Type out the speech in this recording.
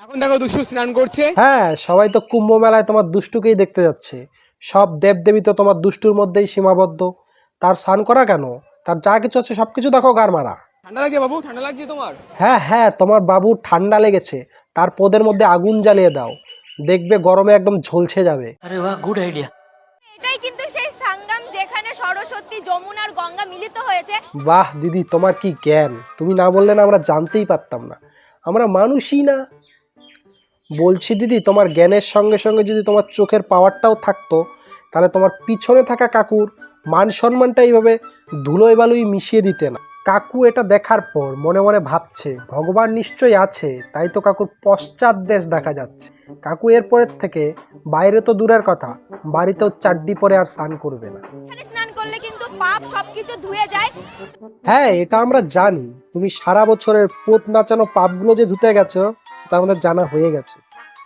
এখন দেখো দুষ্টু স্নান করছে। হ্যাঁ, সবাই তো কুম্ভ মেলায় তোমার দুষ্টুকেই দেখতে যাচ্ছে। সব দেবদেবী তো তোমার দুষ্টুর মধ্যেই সীমাবদ্ধ। তার স্নান করা কেন? তার যা কিছু আছে সবকিছু দেখো গার মারা। ঠান্ডা লাগছে বাবু? ঠান্ডা লাগছে তোমার? হ্যাঁ হ্যাঁ, তোমার বাবুর ঠান্ডা লেগেছে, তার পোদের মধ্যে আগুন জ্বালিয়ে দাও, দেখবে গরমে একদম ঝলসে যাবে। अरे वाह गुड आइडिया। এটাই কিন্তু সেই সঙ্গম যেখানে সরস্বতী যমুনা আর গঙ্গা মিলিত হয়েছে। বাহ দিদি, তোমার কি জ্ঞান! তুমি না বললে না আমরা জানতেই পারতাম না, আমরা মানুষই না। বলছি দিদি, তোমার জ্ঞানের সঙ্গে সঙ্গে যদি তোমার চোখের পাওয়ারটাও থাকতো, তাহলে তোমার পিছনে থাকা কাকুর মান সম্মানটা এইভাবে ধুলোয় বালুই মিশিয়ে দিতে না। কাকু এটা দেখার পর মনে মনে ভাবছে ভগবান নিশ্চয়ই আছে, তাই তো কাকুর পশ্চাৎ দেশ দেখা যাচ্ছে। কাকু এরপরের থেকে বাইরে তো দূরের কথা, বাড়িতেও চাড্ডি পরে আর স্নান করবে না। এখানে স্নান করলে কিন্তু পাপ সবকিছু ধুয়ে যায়। হ্যাঁ, এটা আমরা জানি। তুমি সারা বছরের পোত নাচানো পাপগুলো যে ধুতে গেছো তা আমাদের জানা হয়ে গেছে।